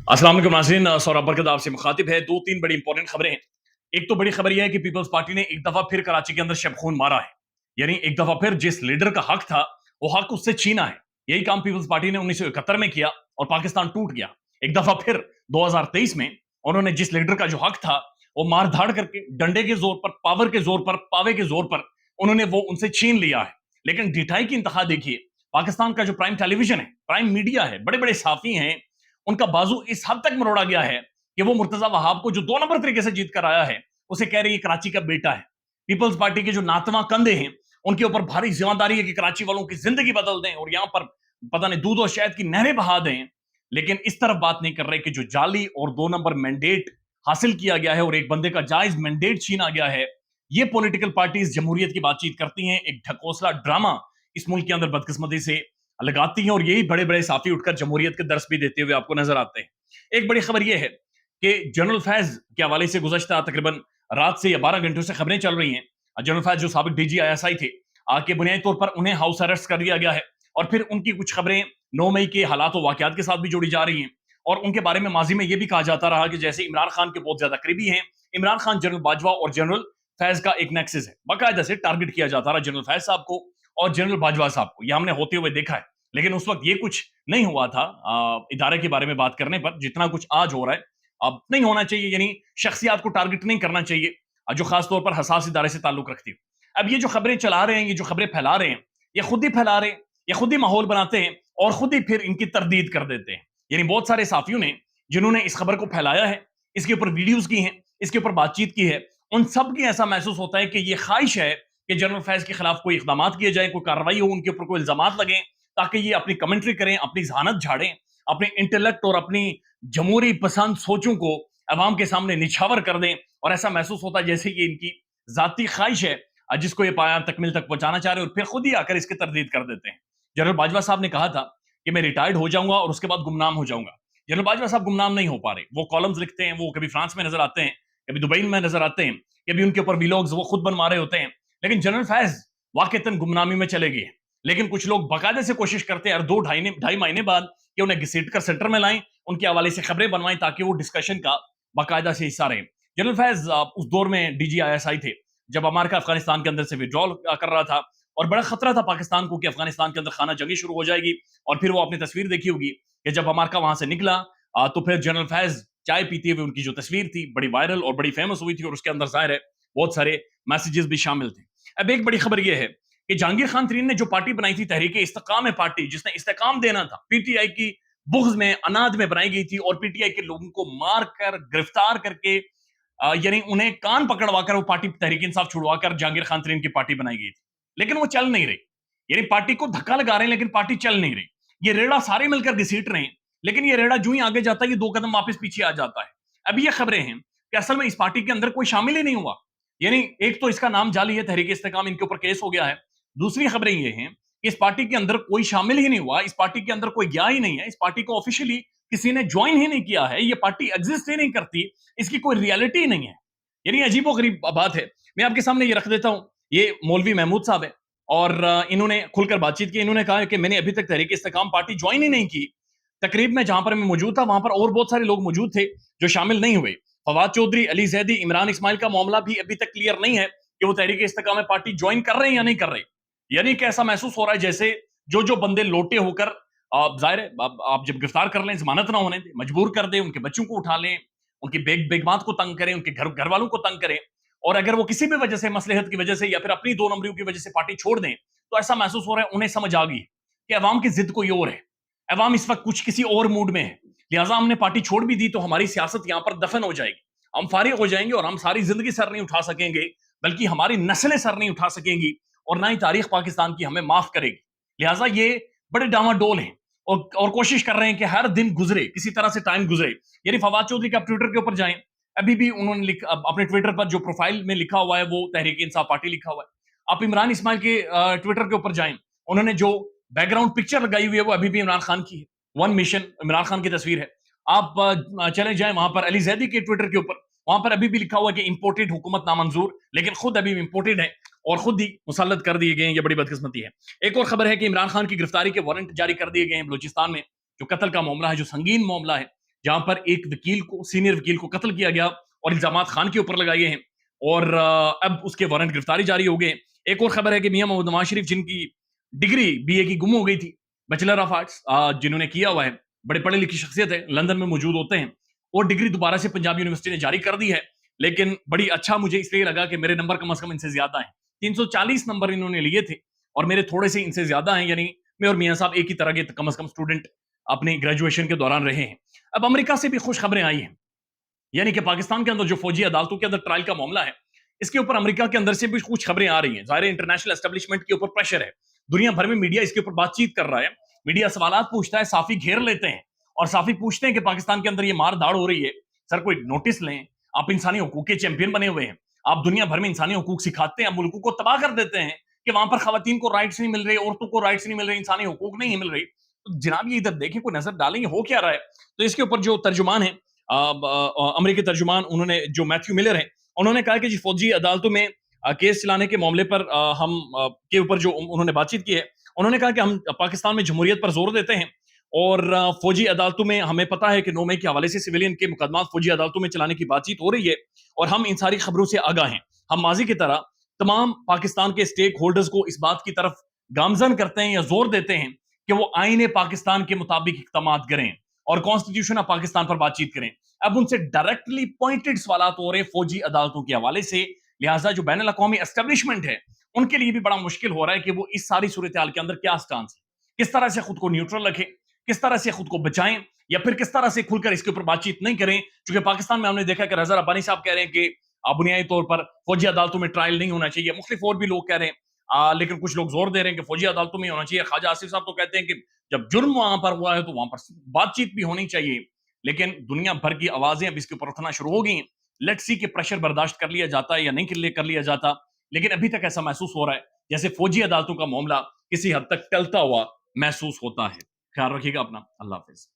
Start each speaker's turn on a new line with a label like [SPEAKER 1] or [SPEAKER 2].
[SPEAKER 1] अस्सलाम वालेकुम नाज़रीन, सौरभ बरकत आपसे मुखातिब है। दो तीन बड़ी इंपॉर्टेंट खबरें हैं। एक तो बड़ी खबर यह है कि पीपल्स पार्टी ने एक दफा फिर कराची के अंदर शब खून मारा है। यानी एक दफा फिर जिस लीडर का हक था वो हक उससे छीना है। यही काम पीपल्स पार्टी ने 1971 में किया और पाकिस्तान टूट गया। एक दफा फिर 2023 में उन्होंने जिस लीडर का जो हक था वो मार धाड़ करके डंडे के जोर पर, पावर के जोर पर, पावे के जोर पर उन्होंने वो उनसे छीन लिया है। लेकिन ढिठाई की इंतहा देखिए, पाकिस्तान का जो प्राइम टेलीविजन है, प्राइम मीडिया है, बड़े बड़े साफी हैं, उनका बाजू इस हद तक मरोड़ा गया है कि वो मुर्तजा वहाब को जो 2 नंबर तरीके से जीत कर आया है उसे कह रही है कराची का बेटा है। पीपल्स पार्टी के जो नातवा कंधे हैं उनके ऊपर भारी जिम्मेदारी है कि कराची वालों की जिंदगी बदल दें और यहां पर पता नहीं दूध और शहद की नहरें बहा दें। लेकिन इस तरफ बात नहीं कर रहे कि जो जाली और 2 नंबर मैंडेट हासिल किया गया है और एक बंदे का जायज मैंडेट छीना गया है, ये पॉलिटिकल पार्टीज जमहूरियत की बातचीत करती हैं, एक ढकोसला ड्रामा इस मुल्क के अंदर बदकिस्मती से लगाती हैं और यही बड़े बड़े साफी उठकर जमहूरियत के दर्श भी देते हुए आपको नजर आते हैं। एक बड़ी खबर यह है कि जनरल फैज के हवाले से गुज़श्ता तकरीबन रात से या 12 घंटों से खबरें चल रही हैं। जनरल फैज जो साबिक डीजी आईएसआई थे, के बुनियादी तौर पर उन्हें हाउस अरेस्ट कर लिया गया है और फिर उनकी कुछ खबरें 9 मई के हालात और वाकयात के साथ भी जोड़ी जा रही हैं और उनके बारे में माजी में यह भी कहा जाता रहा कि जैसे इमरान खान के बहुत ज्यादा करीबी हैं। इमरान खान, जनरल बाजवा और जनरल फैज का एक नेक्सस है, बाकायदा से टारगेट किया जाता रहा जनरल फैज साहब को और जनरल बाजवा साहब को, यह हमने होते हुए देखा है। लेकिन उस वक्त ये कुछ नहीं हुआ था इदारे के बारे में बात करने पर, जितना कुछ आज हो रहा है अब नहीं होना चाहिए। यानी शख्सियात को टारगेट नहीं करना चाहिए जो खासतौर पर हसास इदारे से ताल्लुक रखती है। अब ये जो खबरें चला रहे हैं, ये जो खबरें फैला रहे हैं, ये खुद ही फैला रहे हैं, ये खुद ही माहौल बनाते हैं और खुद ही फिर इनकी तरदीद कर देते हैं। यानी बहुत सारे साथियों ने जिन्होंने इस खबर को फैलाया है, इसके ऊपर वीडियोज की हैं, इसके ऊपर बातचीत की है, उन सब की ऐसा महसूस होता है कि ये ख्वाहिश है कि जनरल फैज के खिलाफ कोई इकदाम किए जाए, कोई कार्रवाई हो, उनके ऊपर कोई इल्जाम लगे ताकि ये अपनी कमेंट्री करें, अपनी जहानत झाड़ें, अपने इंटेलेक्ट और अपनी जमहूरी पसंद सोचों को अवाम के सामने निछावर कर दें। और ऐसा महसूस होता है जैसे कि इनकी जाती ख्वाहिश है जिसको ये पाया तकमील तक पहुंचाना चाह रहे हैं और फिर खुद ही आकर इसकी तरदीद कर देते हैं। जनरल बाजवा साहब ने कहा था कि मैं रिटायर्ड हो जाऊंगा और उसके बाद गुमनाम हो जाऊंगा। जनरल बाजवा साहब गुमनाम नहीं हो पा रहे, वो कॉलम्स लिखते हैं, वो कभी फ्रांस में नजर आते हैं, कभी दुबई में नजर आते हैं, कभी उनके ऊपर वीलॉग्स वो खुद बनवा रहे होते हैं। लेकिन जनरल फैज वाकईतन गुमनामी में चले गए। लेकिन कुछ लोग बाकायदे से कोशिश करते हैं हर 2 ढाई महीने बाद कि उन्हें घसीट कर सेंटर में लाएं, उनके हवाले से खबरें बनवाएं ताकि वो डिस्कशन का बाकायदा से हिस्सा रहे। जनरल फैज उस दौर में DGISI थे जब अमेरिका अफगानिस्तान के अंदर से विड्रॉल कर रहा था और बड़ा खतरा था पाकिस्तान को कि अफगानिस्तान के अंदर खाना जंगी शुरू हो जाएगी। और फिर वो अपनी तस्वीर देखी होगी कि जब अमेरिका वहां से निकला तो फिर जनरल फैज चाय पीते हुए उनकी जो तस्वीर थी बड़ी वायरल और बड़ी फेमस हुई थी और उसके अंदर जाहिर है बहुत सारे मैसेजेस भी शामिल थे। अब एक बड़ी खबर यह है कि जहांगीर खान तरीन ने जो पार्टी बनाई थी तहरीक इस्तेकाम पार्टी, जिसने इस्तेकाम देना था, PTI की बुग़्ज़ में, अनाद में बनाई गई थी और PTI के लोगों को मार कर, गिरफ्तार करके यानी उन्हें कान पकड़वाकर वो पार्टी तहरीक इंसाफ छुड़वाकर जहांगीर खान तरीन की पार्टी बनाई गई थी। लेकिन वो चल नहीं रही। यानी पार्टी को धक्का लगा रहे हैं लेकिन पार्टी चल नहीं रही। ये रेड़ा सारे मिलकर घसीट रहे हैं लेकिन ये रेड़ा जो ही आगे जाता है ये 2 कदम वापस पीछे आ जाता है। अभी ये खबरें हैं कि असल में इस पार्टी के अंदर कोई शामिल ही नहीं हुआ। यानी एक तो इसका नाम जाली है, तहरीक इस्तेकाम, इनके ऊपर केस हो गया है। दूसरी खबरें ये हैं कि इस पार्टी के अंदर कोई शामिल ही नहीं हुआ, इस पार्टी के अंदर कोई गया ही नहीं है, इस पार्टी को ऑफिशियली किसी ने ज्वाइन ही नहीं किया है, ये पार्टी एग्जिस्ट ही नहीं करती, इसकी कोई रियलिटी नहीं है। यानी अजीबो गरीब बात है। मैं आपके सामने ये रख देता हूं, ये मौलवी महमूद साहब है और इन्होंने खुलकर बातचीत की। इन्होंने कहा कि मैंने अभी तक तहरीक इस्तेकाम पार्टी ज्वाइन ही नहीं की। तकरीब में जहां पर मैं मौजूद था वहां पर और बहुत सारे लोग मौजूद थे जो शामिल नहीं हुए। फवाद चौधरी, अली जैदी, इमरान इस्माइल का मामला भी अभी तक क्लियर नहीं है कि वो तहरीक इस्तेकाम पार्टी ज्वाइन कर रहे हैं या नहीं कर रहे। यानी कि ऐसा महसूस हो रहा है जैसे जो जो बंदे लोटे होकर जाहिर है आप जब गिरफ्तार कर लें, जमानत ना होने दें, मजबूर कर दें, उनके बच्चों को उठा लें, उनकी बेगमात को तंग करें, उनके घर वालों को तंग करें और अगर वो किसी भी वजह से, मसलहत की वजह से या फिर अपनी 2 नंबरियों की वजह से पार्टी छोड़ दें तो ऐसा महसूस हो रहा है उन्हें समझ आ गई कि अवाम की जिद कोई और है, अवाम इस वक्त कुछ किसी और मूड में है, लिहाजा हमने पार्टी छोड़ भी दी तो हमारी सियासत यहां पर दफन हो जाएगी, हम फारिग हो जाएंगे और हम सारी जिंदगी सर नहीं उठा सकेंगे, बल्कि हमारी नस्लें सर नहीं उठा सकेंगी और ना ही तारीख पाकिस्तान की हमें माफ करेगी। लिहाजा ये बड़े डामाडोल हैं और कोशिश कर रहे हैं कि हर दिन गुजरे, किसी तरह से टाइम गुजरे। यानी फवाद चौधरी का ट्विटर के ऊपर जाएं, अभी भी उन्होंने अपने ट्विटर पर जो प्रोफाइल में लिखा हुआ है वो तहरीक इंसाफ पार्टी लिखा हुआ है। आप इमरान इस्माइल के ट्विटर के ऊपर जाएं, उन्होंने जो बैकग्राउंड पिक्चर लगाई हुई है वो अभी भी इमरान खान की है, वन मिशन इमरान खान की तस्वीर है। आप चले जाएं वहां पर अली जैदी के ट्विटर के ऊपर, वहां पर अभी भी लिखा हुआ है कि इंपोर्टेड हुकूमत नामंजूर, लेकिन खुद अभी इंपोर्टेड है और खुद ही मुसल्लत कर दिए गए हैं। ये बड़ी बदकिस्मती है। एक और खबर है कि इमरान खान की गिरफ्तारी के वारंट जारी कर दिए गए हैं बलूचिस्तान में। जो कत्ल का मामला है, जो संगीन मामला है, جہاں پر ایک وکیل کو سینئر وکیل کو قتل کیا گیا اور الزامات خان کے اوپر لگائے ہیں اور اب اس کے وارنٹ گرفتاری جاری ہو گئے. ایک اور خبر ہے کہ میاں محمد نواز شریف جن کی ڈگری بی اے کی گم ہو گئی تھی, بیچلر آف آرٹس جنہوں نے کیا ہوا ہے, بڑے پڑھے لکھی شخصیت ہے, لندن میں موجود ہوتے ہیں, اور ڈگری دوبارہ سے پنجاب یونیورسٹی نے جاری کر دی ہے. لیکن بڑی اچھا مجھے اس لیے لگا کہ میرے نمبر کم از کم ان سے زیادہ ہیں, 340 نمبر انہوں نے لیے تھے اور میرے تھوڑے سے ان سے زیادہ ہیں, یعنی میں اور میاں صاحب ایک ہی طرح کے کم از کم اسٹوڈنٹ اپنی گریجویشن کے دوران رہے ہیں. اب امریکہ سے بھی خوش خبریں آئی ہیں, یعنی کہ پاکستان کے اندر جو فوجی عدالتوں کے اندر ٹرائل کا معاملہ ہے, اس کے اوپر امریکہ کے اندر سے بھی کچھ خبریں آ رہی ہیں. ظاہر انٹرنیشنل اسٹیبلشمنٹ کے اوپر پریشر ہے, دنیا بھر میں میڈیا اس کے اوپر بات چیت کر رہا ہے, میڈیا سوالات پوچھتا ہے, صحافی گھیر لیتے ہیں اور صحافی پوچھتے ہیں کہ پاکستان کے اندر یہ مار داڑ ہو رہی ہے, سر کوئی نوٹس لیں, آپ انسانی حقوق کے چیمپئن بنے ہوئے ہیں, آپ دنیا بھر میں انسانی حقوق سکھاتے ہیں, ملکوں کو تباہ کر دیتے ہیں کہ وہاں پر خواتین کو رائٹس نہیں مل رہے, عورتوں کو رائٹس نہیں مل رہے, انسانی حقوق نہیں مل رہی. تو جناب یہ ادھر دیکھیں, کوئی نظر ڈالیں, یہ ہو کیا رہا ہے. تو اس کے اوپر جو ترجمان ہیں امریکی ترجمان, انہوں نے جو میتھیو ملر ہیں, انہوں نے کہا کہ جی فوجی عدالتوں میں کیس چلانے کے معاملے پر ہم کے اوپر جو انہوں نے بات چیت کی ہے, انہوں نے کہا کہ ہم پاکستان میں جمہوریت پر زور دیتے ہیں اور فوجی عدالتوں میں ہمیں پتا ہے کہ 9 مئی کے حوالے سے سویلین کے مقدمات فوجی عدالتوں میں چلانے کی بات چیت ہو رہی ہے اور ہم ان ساری خبروں سے آگاہ ہیں. ہم ماضی کی طرح تمام پاکستان کے اسٹیک ہولڈرز کو اس بات کی طرف گامزن کرتے ہیں یا زور دیتے ہیں کہ وہ آئین پاکستان کے مطابق اقدامات کریں اور کانسٹیٹیوشن آف پاکستان پر بات چیت کریں. اب ان سے ڈائریکٹلی پوائنٹڈ سوالات ہو رہے ہیں فوجی عدالتوں کے حوالے سے, لہٰذا جو بین الاقوامی اسٹیبلشمنٹ ہے ان کے لیے بھی بڑا مشکل ہو رہا ہے کہ وہ اس ساری صورتحال کے اندر کیا سٹانس ہے, کس طرح سے خود کو نیوٹرل رکھیں, کس طرح سے خود کو بچائیں, یا پھر کس طرح سے کھل کر اس کے اوپر بات چیت نہیں کریں. چونکہ پاکستان میں ہم نے دیکھا کہ رضا ربانی صاحب کہہ رہے ہیں کہ بنیادی طور پر فوجی عدالتوں میں ٹرائل نہیں ہونا چاہیے, مختلف اور بھی لوگ کہہ رہے ہیں, لیکن کچھ لوگ زور دے رہے ہیں کہ فوجی عدالتوں میں ہونا چاہیے. خواجہ آصف صاحب تو کہتے ہیں کہ جب جرم وہاں پر ہوا ہے تو وہاں پر بات چیت بھی ہونی چاہیے. لیکن دنیا بھر کی آوازیں اب اس کے اوپر اٹھنا شروع ہو گئی ہیں. لیٹ سی کہ پریشر برداشت کر لیا جاتا ہے یا نہیں کر لیا جاتا, لیکن ابھی تک ایسا محسوس ہو رہا ہے جیسے فوجی عدالتوں کا معاملہ کسی حد تک ٹلتا ہوا محسوس ہوتا ہے. خیال رکھیے گا اپنا, اللہ حافظ.